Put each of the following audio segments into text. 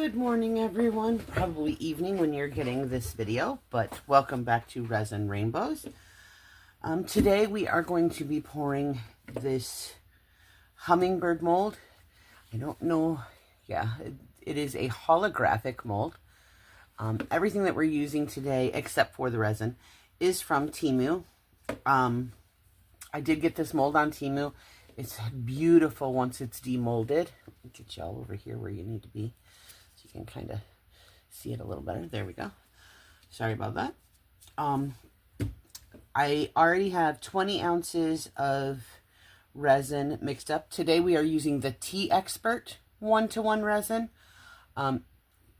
Good morning, everyone. Probably evening when you're getting this video, but welcome back to Resin Rainbows. Today we are going to be pouring this hummingbird mold. I don't know, it is a holographic mold. Everything that we're using today, except for the resin, is from Temu. I did get this mold on Temu. It's beautiful once it's demolded. I'll get you all over here where you need to be. So you can kind of see it a little better. There we go. Sorry about that. I already have 20 ounces of resin mixed up. Today we are using the Tea Expert 1-to-1 resin.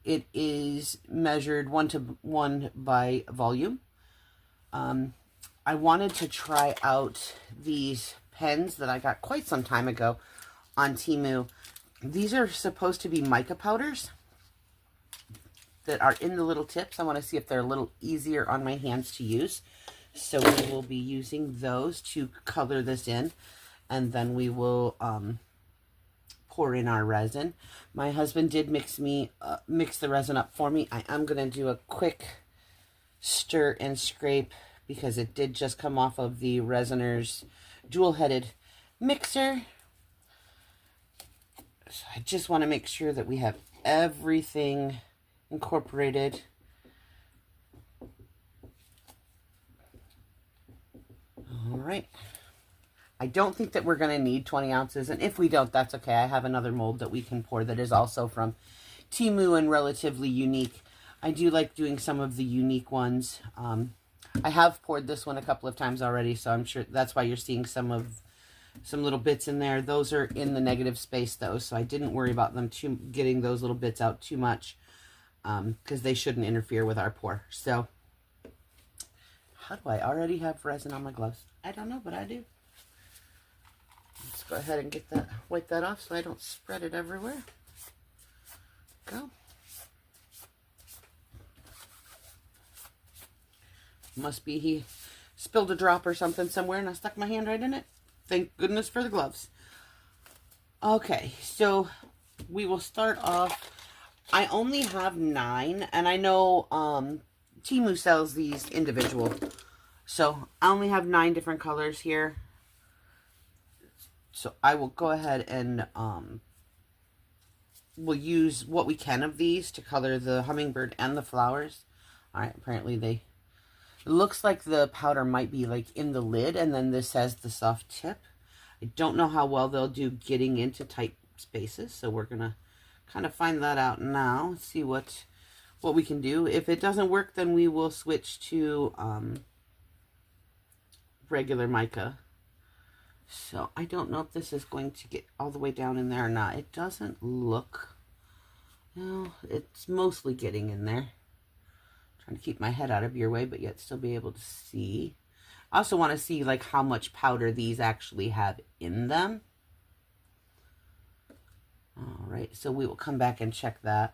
It is measured 1-to-1 by volume. I wanted to try out these pens that I got quite some time ago on Temu. These are supposed to be mica powders that are in the little tips. I want to see if they're a little easier on my hands to use. So we will be using those to color this in, and then we will pour in our resin. My husband did mix the resin up for me. I am going to do a quick stir and scrape because it did just come off of the Resiner's dual-headed mixer. So I just want to make sure that we have everything incorporated. All right. I don't think that we're going to need 20 ounces, and if we don't, that's okay. I have another mold that we can pour that is also from Temu and relatively unique. I do like doing some of the unique ones. I have poured this one a couple of times already, so I'm sure that's why you're seeing some little bits in there. Those are in the negative space though, so I didn't worry about them getting those little bits out too much, because they shouldn't interfere with our pour. So, how do I already have resin on my gloves? I don't know, but I do. Let's go ahead and wipe that off so I don't spread it everywhere. Go. Must be he spilled a drop or something somewhere and I stuck my hand right in it. Thank goodness for the gloves. Okay, so we will start off. I only have 9, and I know Temu sells these individual. So I only have 9 different colors here. So I will go ahead and we'll use what we can of these to color the hummingbird and the flowers. All right, apparently it looks like the powder might be like in the lid, and then this has the soft tip. I don't know how well they'll do getting into tight spaces, so we're gonna kind of find that out now. See what we can do. If it doesn't work, then we will switch to regular mica. So I don't know if this is going to get all the way down in there or not. It doesn't look. No, it's mostly getting in there. Trying to keep my head out of your way, but yet still be able to see. I also want to see like how much powder these actually have in them. All right, so we will come back and check that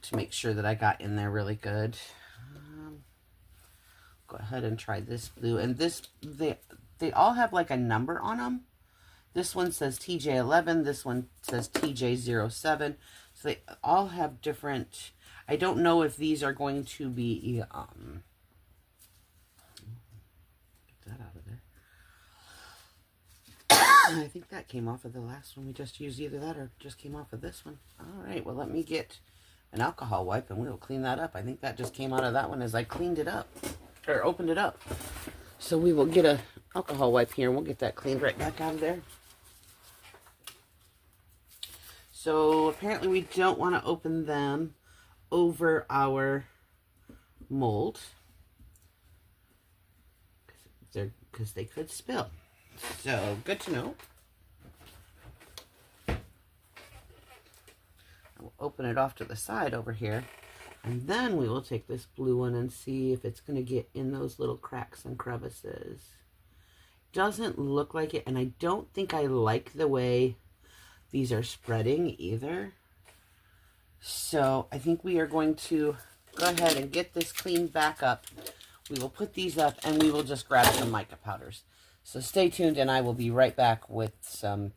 to make sure that I got in there really good. Go ahead and try this blue, and this they all have like a number on them. This one says TJ11, this one says TJ07, so they all have different. I don't know if these are going to be, get that out of there. I think that came off of the last one we just used, either that or just came off of this one. All right, well, let me get an alcohol wipe and we'll clean that up. I think that just came out of that one as I cleaned it up, or opened it up. So we will get an alcohol wipe here and we'll get that cleaned right back out of there. So apparently we don't want to open them over our mold because they could spill. So good to know. I will open it off to the side over here, and then we will take this blue one and see if it's going to get in those little cracks and crevices. Doesn't look like it, and I don't think I like the way these are spreading either. So I think we are going to go ahead and get this cleaned back up. We will put these up and we will just grab some mica powders. So stay tuned and I will be right back with some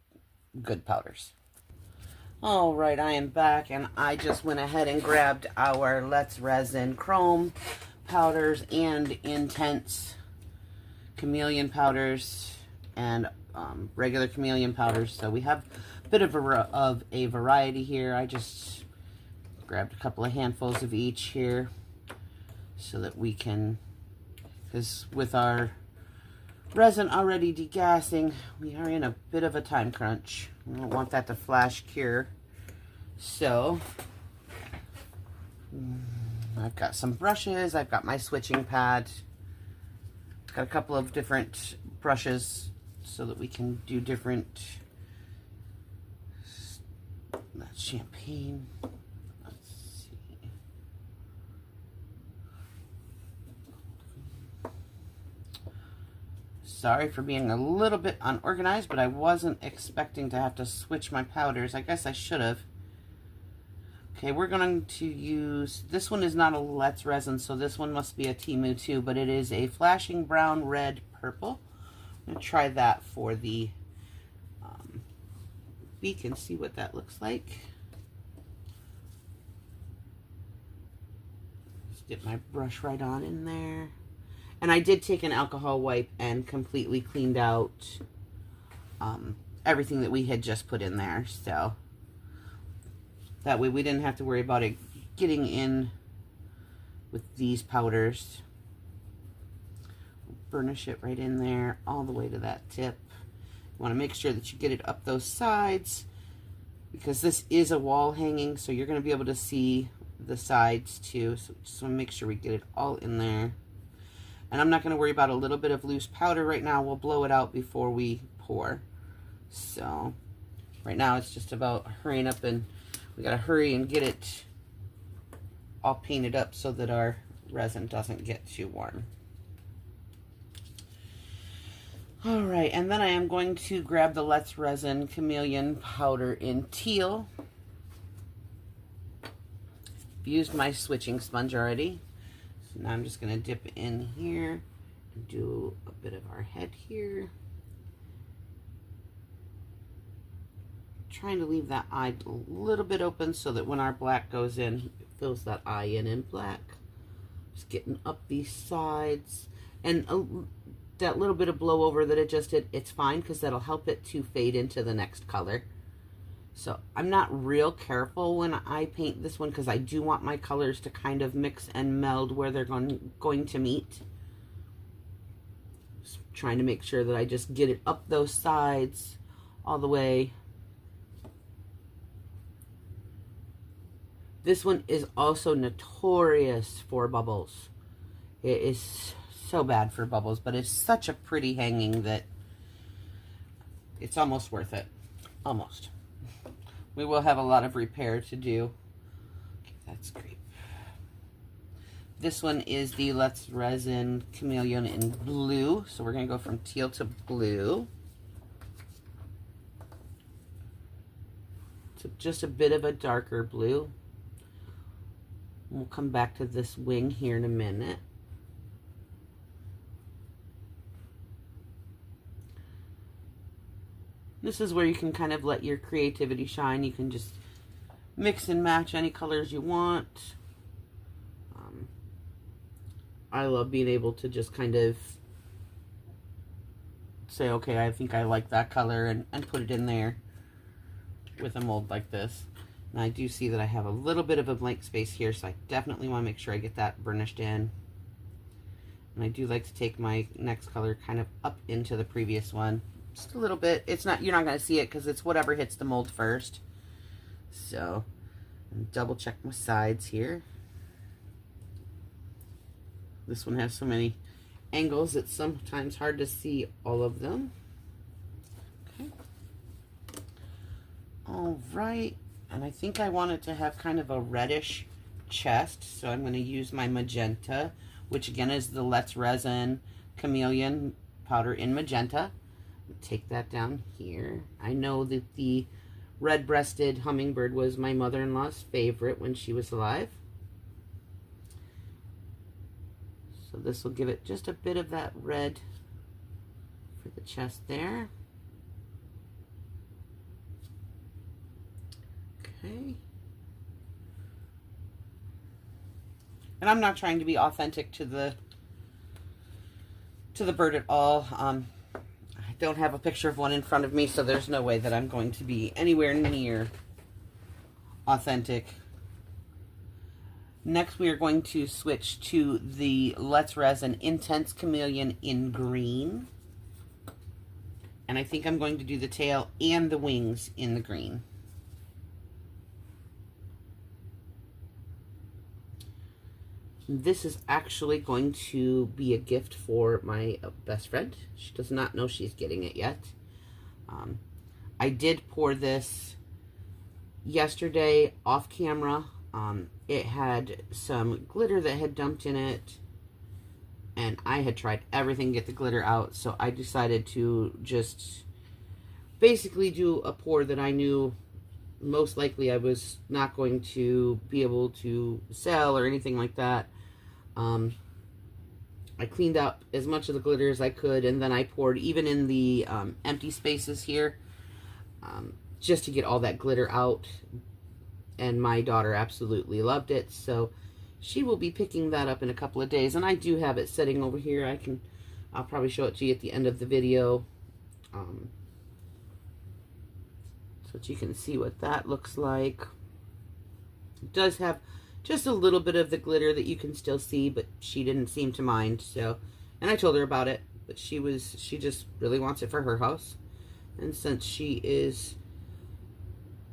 good powders. All right, I am back, and I just went ahead and grabbed our Let's Resin Chrome powders and Intense Chameleon powders and regular chameleon powders. So we have a bit of a variety here. I just grabbed a couple of handfuls of each here so that we can, because with our resin already degassing, we are in a bit of a time crunch. We don't want that to flash cure. So I've got some brushes, I've got my switching pad, got a couple of different brushes so that we can do different, that's champagne. Let's see. Sorry for being a little bit unorganized, but I wasn't expecting to have to switch my powders. I guess I should have. Okay, we're going to use, this one is not a Let's Resin, so this one must be a Temu too, but it is a flashing brown, red, purple. I'm going to try that for the beak and see what that looks like. Just get my brush right on in there. And I did take an alcohol wipe and completely cleaned out everything that we had just put in there, so that way we didn't have to worry about it getting in with these powders. Burnish it right in there all the way to that tip. You want to make sure that you get it up those sides because this is a wall hanging, so you're going to be able to see the sides too. So just want to make sure we get it all in there. And I'm not going to worry about a little bit of loose powder right now. We'll blow it out before we pour. So right now it's just about hurrying up, and we got to hurry and get it all painted up so that our resin doesn't get too warm. All right, and then I am going to grab the Let's Resin Chameleon powder in teal. I've used my switching sponge already. So now I'm just going to dip in here and do a bit of our head here. Trying to leave that eye a little bit open so that when our black goes in, it fills that eye in black. Just getting up these sides. And that little bit of blow over that it just did, it's fine because that'll help it to fade into the next color. So I'm not real careful when I paint this one because I do want my colors to kind of mix and meld where they're going to meet. Just trying to make sure that I just get it up those sides all the way. This one is also notorious for bubbles. It is so bad for bubbles, but it's such a pretty hanging that it's almost worth it. Almost. We will have a lot of repair to do. Okay, that's great. This one is the Let's Resin Chameleon in blue. So we're going to go from teal to blue. To just a bit of a darker blue. We'll come back to this wing here in a minute. This is where you can kind of let your creativity shine. You can just mix and match any colors you want. I love being able to just kind of say, okay, I think I like that color, and put it in there with a mold like this. And I do see that I have a little bit of a blank space here, so I definitely want to make sure I get that burnished in. And I do like to take my next color kind of up into the previous one. Just a little bit. It's not, you're not going to see it because it's whatever hits the mold first. So, double check my sides here. This one has so many angles, it's sometimes hard to see all of them. Okay. All right. And I think I want it to have kind of a reddish chest. So I'm going to use my magenta, which again is the Let's Resin Chameleon powder in magenta. Take that down here. I know that the red-breasted hummingbird was my mother-in-law's favorite when she was alive. So this will give it just a bit of that red for the chest there. Okay. And I'm not trying to be authentic to the bird at all. I don't have a picture of one in front of me, so there's no way that I'm going to be anywhere near authentic. Next, we are going to switch to the Let's Resin Intense Chameleon in green. And I think I'm going to do the tail and the wings in the green. This is actually going to be a gift for my best friend. She does not know she's getting it yet. I did pour this yesterday off camera. It had some glitter that had dumped in it, and I had tried everything to get the glitter out, so I decided to just basically do a pour that I knew most likely I was not going to be able to sell or anything like that. I cleaned up as much of the glitter as I could, and then I poured even in the empty spaces here, just to get all that glitter out. And my daughter absolutely loved it, so she will be picking that up in a couple of days. And I do have it sitting over here. I'll probably show it to you at the end of the video, so that you can see what that looks like. It does have just a little bit of the glitter that you can still see, but she didn't seem to mind. So, and I told her about it, but she just really wants it for her house. And since she is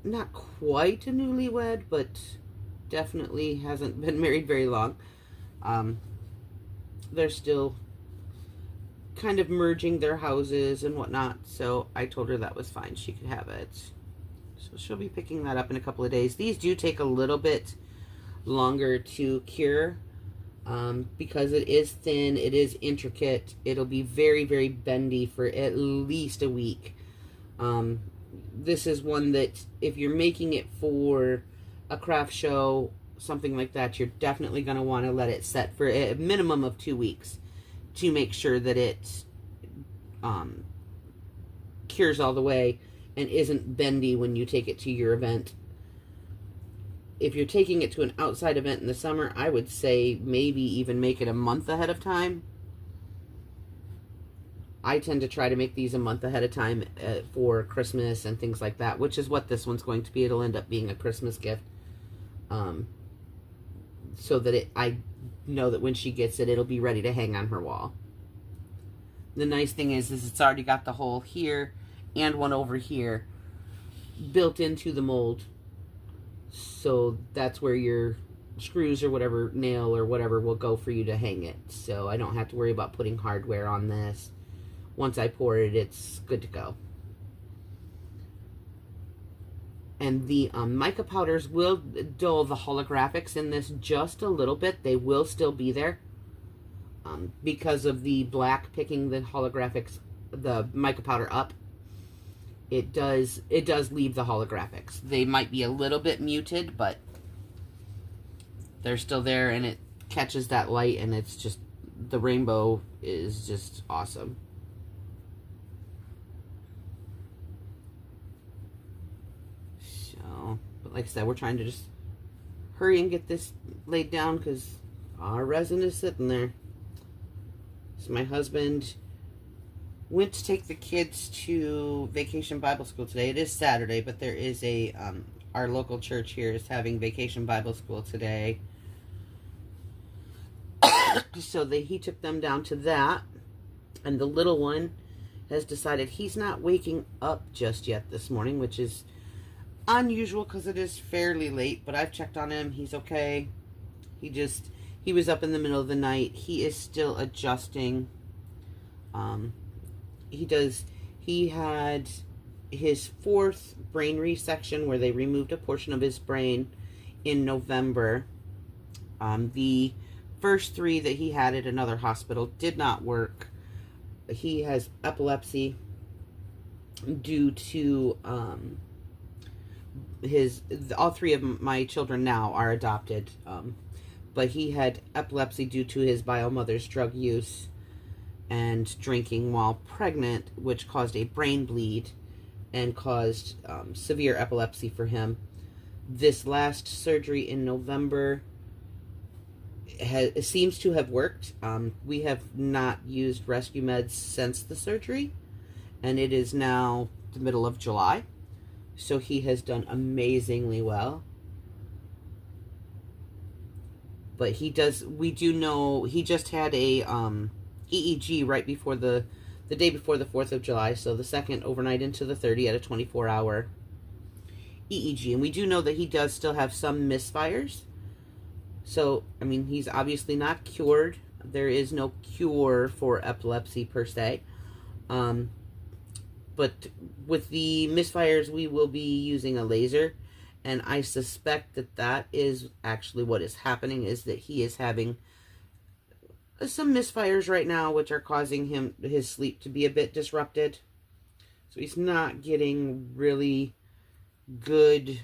not quite a newlywed, but definitely hasn't been married very long, they're still kind of merging their houses and whatnot. So I told her that was fine. She could have it. So she'll be picking that up in a couple of days. These do take a little bit longer to cure, because it is thin, it is intricate. It'll be very, very bendy for at least a week. This is one that if you're making it for a craft show, something like that, you're definitely going to want to let it set for a minimum of 2 weeks to make sure that it cures all the way and isn't bendy when you take it to your event. If you're taking it to an outside event in the summer, I would say maybe even make it a month ahead of time. I tend to try to make these a month ahead of time for Christmas and things like that, which is what this one's going to be. It'll end up being a Christmas gift. So that I know that when she gets it, it'll be ready to hang on her wall. The nice thing is it's already got the hole here and one over here built into the mold. So that's where your screws or whatever, nail or whatever, will go for you to hang it. So I don't have to worry about putting hardware on this. Once I pour it, it's good to go. And the mica powders will dull the holographics in this just a little bit. They will still be there because of the black picking the holographics, the mica powder up. It does leave the holographics. They might be a little bit muted, but they're still there, and it catches that light, and it's just, the rainbow is just awesome. So, but like I said, we're trying to just hurry and get this laid down because our resin is sitting there. So my husband went to take the kids to Vacation Bible School today. It is Saturday, but there is a, our local church here is having Vacation Bible School today. So he took them down to that. And the little one has decided he's not waking up just yet this morning, which is unusual because it is fairly late. But I've checked on him. He's okay. He was up in the middle of the night. He is still adjusting. He had his 4th brain resection where they removed a portion of his brain in November. The first 3 that he had at another hospital did not work. He has epilepsy due to all 3 of my children now are adopted, but he had epilepsy due to his bio mother's drug use and drinking while pregnant, which caused a brain bleed and caused severe epilepsy for him. This last surgery in November it seems to have worked. We have not used rescue meds since the surgery, and it is now the middle of July. So he has done amazingly well. But we do know he just had a EEG right before the day before the 4th of July, so the second overnight into the 30 at a 24-hour EEG. And we do know that he does still have some misfires. So, I mean, he's obviously not cured. There is no cure for epilepsy per se. But with the misfires, we will be using a laser. And I suspect that that is actually what is happening, is that he is having some misfires right now, which are causing his sleep to be a bit disrupted. So he's not getting really good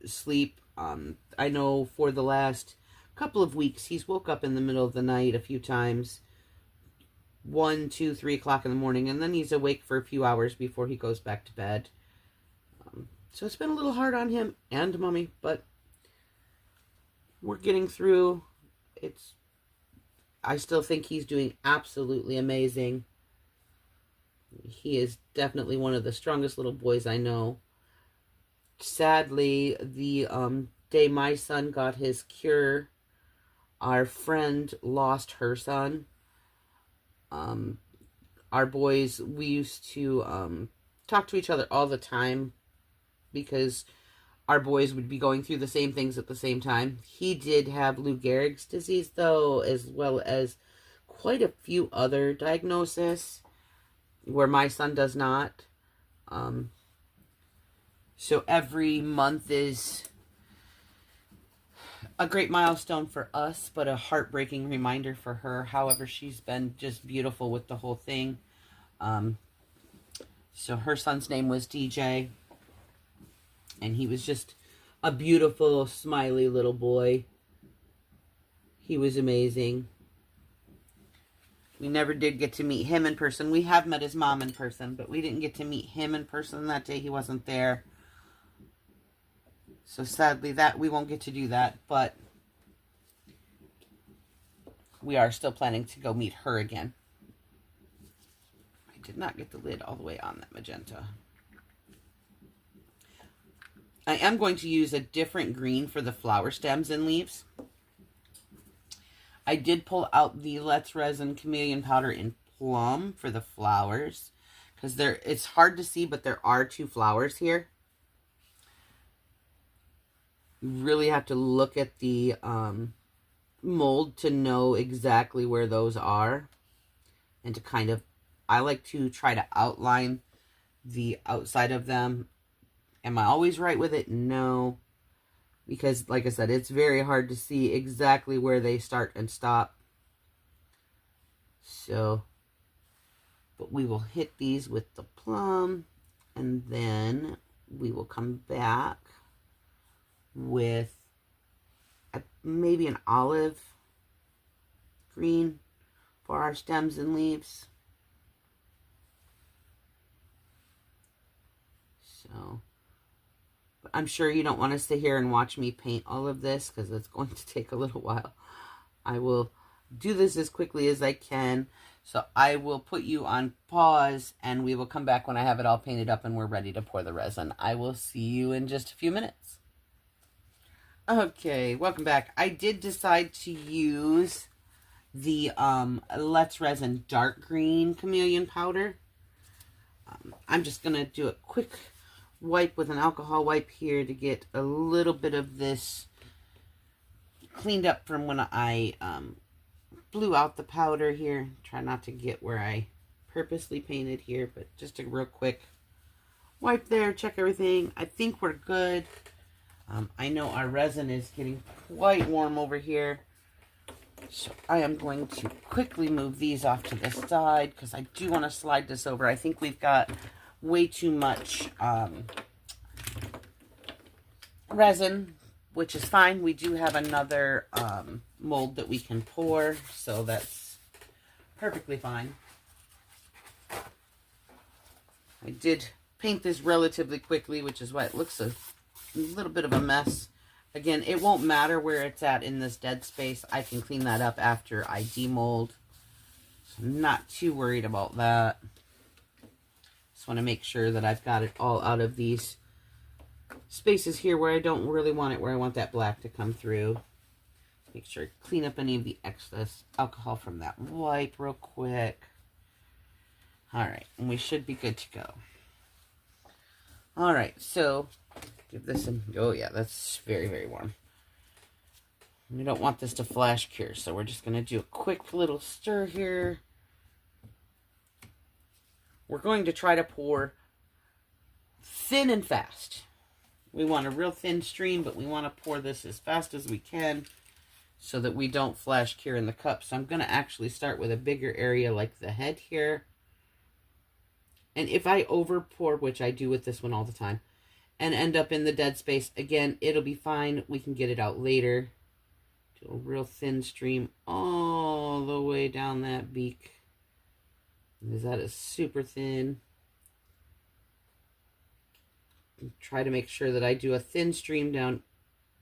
sleep. I know for the last couple of weeks, he's woke up in the middle of the night a few times, 1, 2, 3 o'clock in the morning, and then he's awake for a few hours before he goes back to bed. So it's been a little hard on him and Mommy, but we're getting through. I still think he's doing absolutely amazing. He is definitely one of the strongest little boys I know. Sadly, the day my son got his cure, our friend lost her son. Our boys, we used to talk to each other all the time because our boys would be going through the same things at the same time. He did have Lou Gehrig's disease, though, as well as quite a few other diagnoses where my son does not. So every month is a great milestone for us, but a heartbreaking reminder for her. However, she's been just beautiful with the whole thing. So her son's name was DJ, and he was just a beautiful, smiley little boy. He was amazing. We never did get to meet him in person. We have met his mom in person, but we didn't get to meet him in person that day. He wasn't there. So sadly, that we won't get to do that, but we are still planning to go meet her again. I did not get the lid all the way on that magenta. I am going to use a different green for the flower stems and leaves. I did pull out the Let's Resin Chameleon Powder in Plum for the flowers, because it's hard to see, but there are 2 flowers here. You really have to look at the mold to know exactly where those are, and to kind of, I like to try to outline the outside of them. Am I always right with it? No. Because, like I said, it's very hard to see exactly where they start and stop. So, but we will hit these with the plum, and then we will come back with maybe an olive green for our stems and leaves. So, but I'm sure you don't want to sit here and watch me paint all of this, because it's going to take a little while. I will do this as quickly as I can. So I will put you on pause, and we will come back when I have it all painted up and we're ready to pour the resin. I will see you in just a few minutes. Okay, welcome back. I did decide to use the Let's Resin Dark Green Chameleon Powder. I'm just going to do a quick wipe with an alcohol wipe here to get a little bit of this cleaned up from when I blew out the powder here. Try not to get where I purposely painted here, but just a real quick wipe there, check everything. I think we're good. I know our resin is getting quite warm over here, so I am going to quickly move these off to the side because I do want to slide this over. I think we've got way too much resin, which is fine. We do have another mold that we can pour, so that's perfectly fine. I did paint this relatively quickly, which is why it looks so a little bit of a mess. Again, it won't matter where it's at in this dead space. I can clean that up after I demold. So I'm not too worried about that. Just want to make sure that I've got it all out of these spaces here where I don't really want it, where I want that black to come through. Make sure I clean up any of the excess alcohol from that wipe real quick. All right, and we should be good to go. All right, so give this a, oh yeah, that's very, very warm. We don't want this to flash cure, so we're just gonna do a quick little stir here. We're going to try to pour thin and fast. We want a real thin stream, but we want to pour this as fast as we can so that we don't flash cure in the cup. So I'm going to actually start with a bigger area like the head here. And if I over pour, which I do with this one all the time, and end up in the dead space, again, it'll be fine. We can get it out later. Do a real thin stream all the way down that beak. Because that is super thin. Try to make sure that I do a thin stream down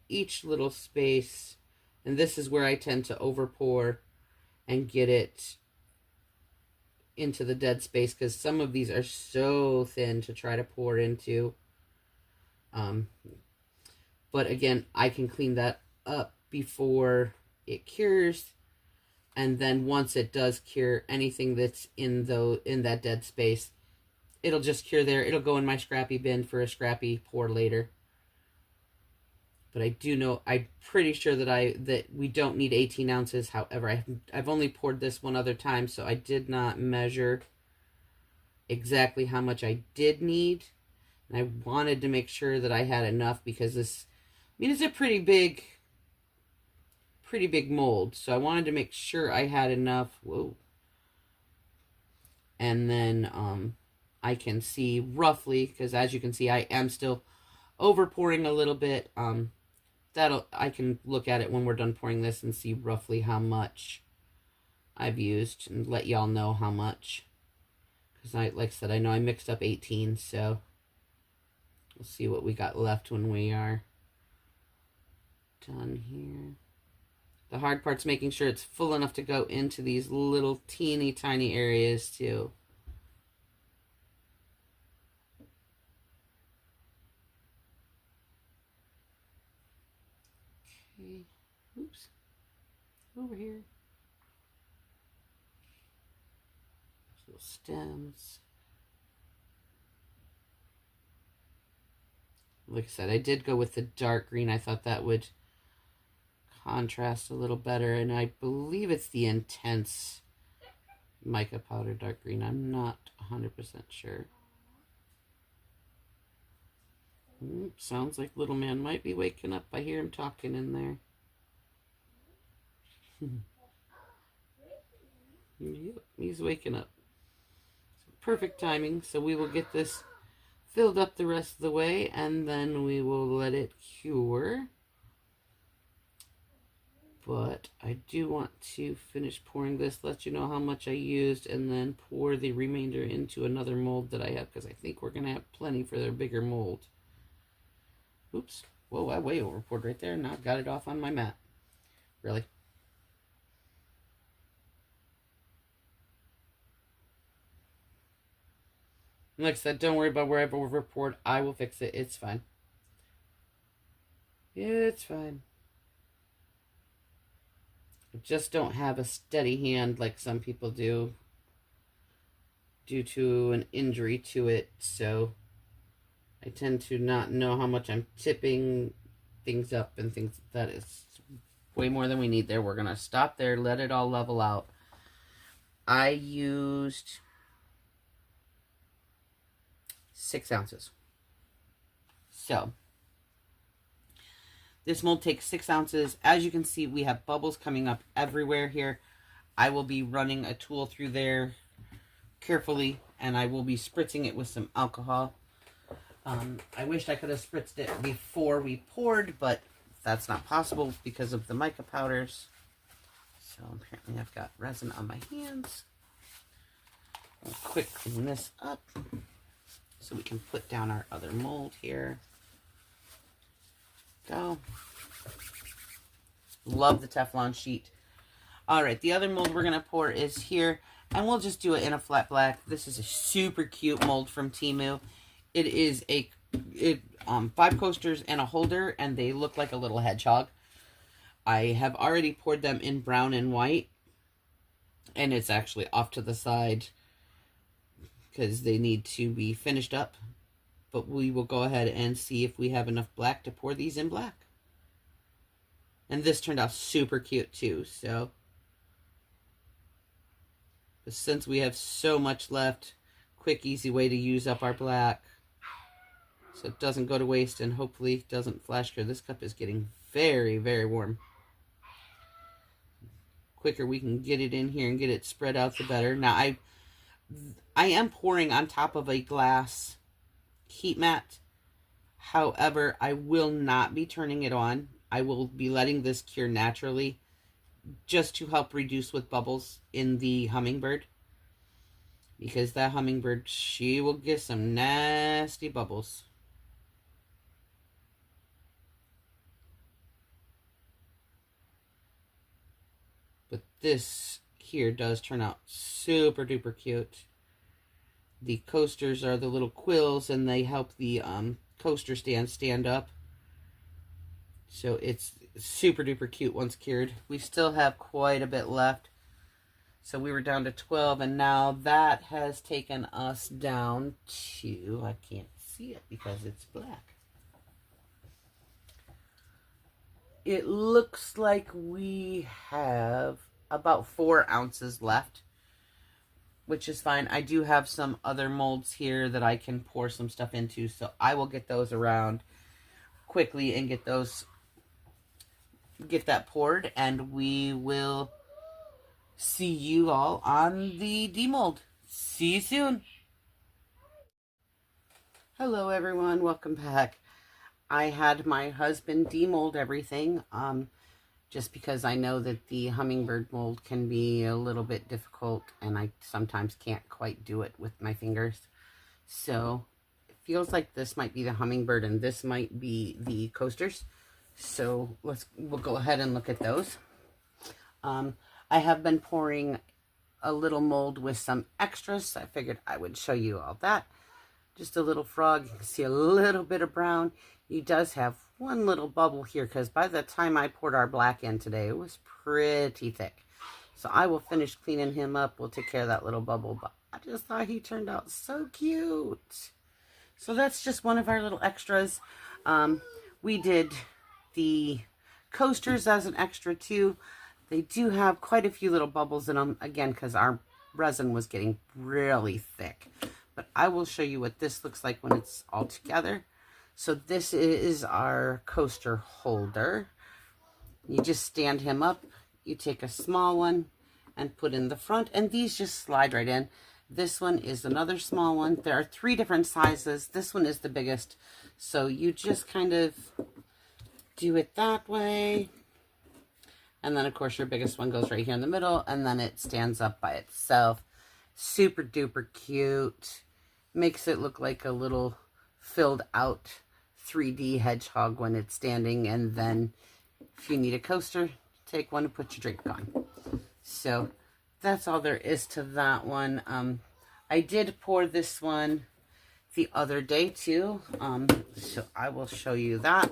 each little space. And this is where I tend to over pour and get it into the dead space, because some of these are so thin to try to pour into. But again, I can clean that up before it cures. And then once it does cure, anything that's in that dead space, it'll just cure there. It'll go in my scrappy bin for a scrappy pour later. But I do know, I'm pretty sure that we don't need 18 ounces. However, I've only poured this one other time, so I did not measure exactly how much I did need. And I wanted to make sure that I had enough, because this, I mean, it's a pretty big mold. So I wanted to make sure I had enough. Whoa. And then I can see roughly, because as you can see, I am still over pouring a little bit. I can look at it when we're done pouring this and see roughly how much I've used and let y'all know how much. Because like I said, I know I mixed up 18, so we'll see what we got left when we are done here. The hard part's making sure it's full enough to go into these little teeny tiny areas too. Okay, oops, over here. Little stems. Like I said, I did go with the dark green. I thought that would contrast a little better, and I believe it's the intense mica powder dark green. I'm not 100% sure. Sounds like little man might be waking up. I hear him talking in there. Yep, he's waking up. So perfect timing. So we will get this filled up the rest of the way, and then we will let it cure. But I do want to finish pouring this, let you know how much I used, and then pour the remainder into another mold that I have, because I think we're going to have plenty for their bigger mold. Oops. Whoa, I way over poured right there. Now I've got it off on my mat. Really? Like I said, don't worry about where I've over poured. I will fix it. It's fine. It's fine. I just don't have a steady hand like some people do due to an injury to it, so I tend to not know how much I'm tipping things up and things. That is way more than we need there. We're going to stop there, let it all level out. I used 6 ounces. So this mold takes 6 ounces. As you can see, we have bubbles coming up everywhere here. I will be running a tool through there carefully, and I will be spritzing it with some alcohol. I wished I could have spritzed it before we poured, but that's not possible because of the mica powders. So apparently I've got resin on my hands. I'll quick clean this up so we can put down our other mold here. go. Love the Teflon sheet. All right, the other mold we're going to pour is here, and we'll just do it in a flat black. This is a super cute mold from Temu. It is 5 coasters and a holder, and they look like a little hedgehog. I have already poured them in brown and white, and it's actually off to the side because they need to be finished up. But we will go ahead and see if we have enough black to pour these in black. And this turned out super cute too, so. But since we have so much left, quick, easy way to use up our black so it doesn't go to waste and hopefully doesn't flash cure. This cup is getting very, very warm. Quicker we can get it in here and get it spread out, the better. Now, I am pouring on top of a glass heat mat. However, I will not be turning it on. I will be letting this cure naturally just to help reduce with bubbles in the Hummingbird. Because that Hummingbird, she will get some nasty bubbles. But this here does turn out super duper cute. The coasters are the little quills, and they help the coaster stand up. So it's super duper cute once cured. We still have quite a bit left. So we were down to 12, and now that has taken us down to, I can't see it because it's black. It looks like we have about 4 ounces left, which is fine. I do have some other molds here that I can pour some stuff into, so I will get those around quickly and get that poured, and we will see you all on the demold. See you soon. Hello everyone, welcome back. I had my husband demold everything, just because I know that the Hummingbird mold can be a little bit difficult, and I sometimes can't quite do it with my fingers. So it feels like this might be the Hummingbird and this might be the coasters. So we'll go ahead and look at those. I have been pouring a little mold with some extras, so I figured I would show you all that. Just a little frog. You can see a little bit of brown. He does have one little bubble here because by the time I poured our black in today, it was pretty thick. So I will finish cleaning him up. We'll take care of that little bubble, but I just thought he turned out so cute. So that's just one of our little extras. We did the coasters as an extra too. They do have quite a few little bubbles in them, again, because our resin was getting really thick. But I will show you what this looks like when it's all together. So this is our coaster holder. You just stand him up. You take a small one and put in the front, and these just slide right in. This one is another small one. There are 3 different sizes. This one is the biggest. So you just kind of do it that way. And then, of course, your biggest one goes right here in the middle, and then it stands up by itself. Super duper cute. Makes it look like a little filled out 3D hedgehog when it's standing. And then if you need a coaster, take one and put your drink on. So that's all there is to that one. I did pour this one the other day too. So I will show you that.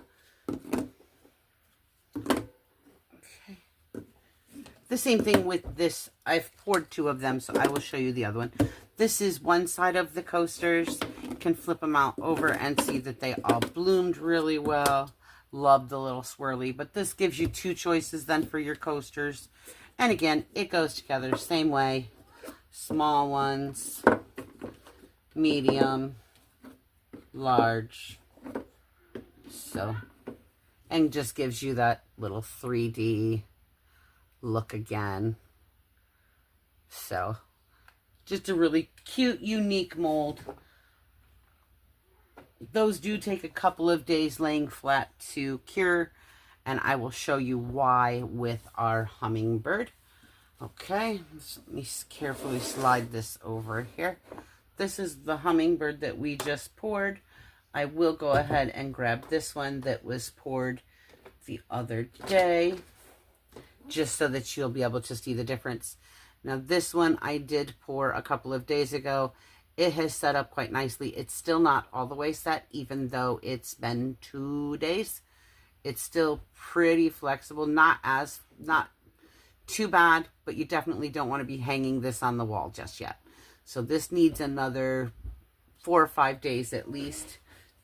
The same thing with this. I've poured 2 of them, so I will show you the other one. This is one side of the coasters. You can flip them out over and see that they all bloomed really well. Love the little swirly. But this gives you 2 choices then for your coasters. And again, it goes together same way. Small ones, medium, large. So, and just gives you that little 3D look again. So just a really cute, unique mold. Those do take a couple of days laying flat to cure, and I will show you why with our Hummingbird. Okay, so let me carefully slide this over here. This is the Hummingbird that we just poured. I will go ahead and grab this one that was poured the other day, just so that you'll be able to see the difference. Now this one I did pour a couple of days ago. It has set up quite nicely. It's still not all the way set, even though it's been 2 days. It's still pretty flexible, not too bad, but you definitely don't want to be hanging this on the wall just yet. So this needs another 4 or 5 days at least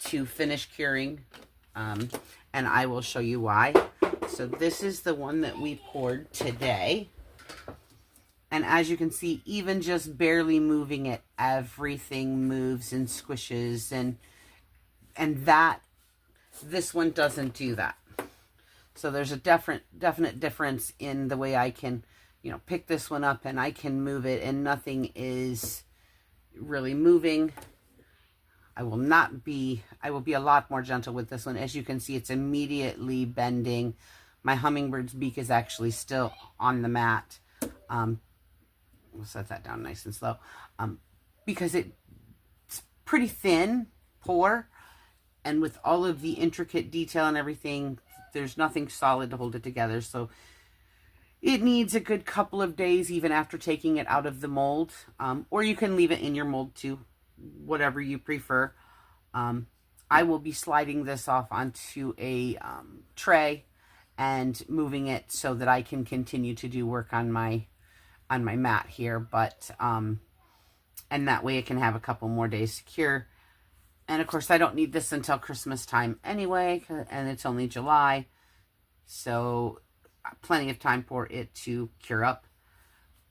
to finish curing, and I will show you why. So this is the one that we poured today. And as you can see, even just barely moving it, everything moves and squishes, and this one doesn't do that. So there's a definite difference in the way I can, pick this one up and I can move it and nothing is really moving. I will be a lot more gentle with this one. As you can see, it's immediately bending. My Hummingbird's beak is actually still on the mat. We'll set that down nice and slow, because it's pretty thin pour, and with all of the intricate detail and everything, there's nothing solid to hold it together. So it needs a good couple of days even after taking it out of the mold, or you can leave it in your mold too, whatever you prefer. I will be sliding this off onto a tray and moving it so that I can continue to do work on my mat here, but and that way it can have a couple more days to cure. And of course I don't need this until Christmas time anyway, and it's only July, so plenty of time for it to cure up.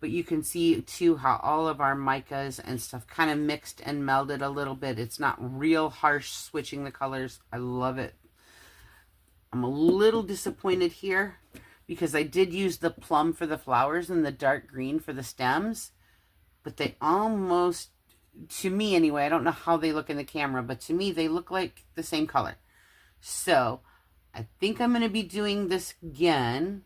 But you can see too how all of our micas and stuff kind of mixed and melded a little bit. It's not real harsh switching the colors. I love it. I'm a little disappointed here because I did use the plum for the flowers and the dark green for the stems, but they almost, to me anyway, I don't know how they look in the camera, but to me they look like the same color. So I think I'm going to be doing this again.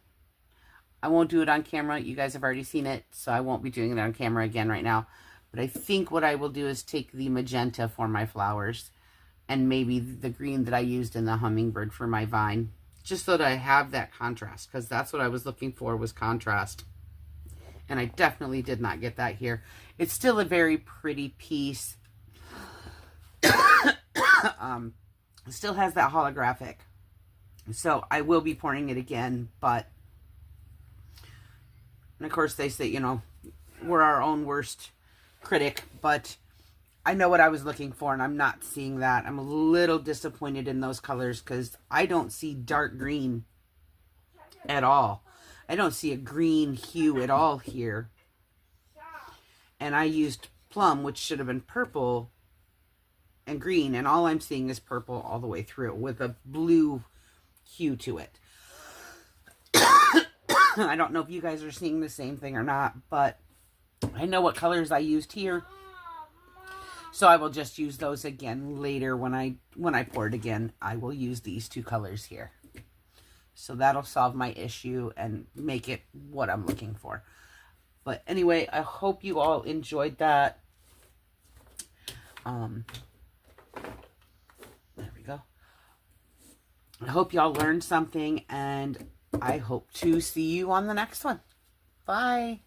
I won't do it on camera. You guys have already seen it, so I won't be doing it on camera again right now. But I think what I will do is take the magenta for my flowers and maybe the green that I used in the Hummingbird for my vine, just so that I have that contrast, because that's what I was looking for, was contrast. And I definitely did not get that here. It's still a very pretty piece. It still has that holographic. So I will be pouring it again, but, and of course they say, we're our own worst critic, but I know what I was looking for, and I'm not seeing that. I'm a little disappointed in those colors because I don't see dark green at all. I don't see a green hue at all here. And I used plum, which should have been purple and green, and all I'm seeing is purple all the way through with a blue hue to it. I don't know if you guys are seeing the same thing or not, but I know what colors I used here. So I will just use those again later when I pour it again. I will use these two colors here. So that'll solve my issue and make it what I'm looking for. But anyway, I hope you all enjoyed that. There we go. I hope y'all learned something, and I hope to see you on the next one. Bye.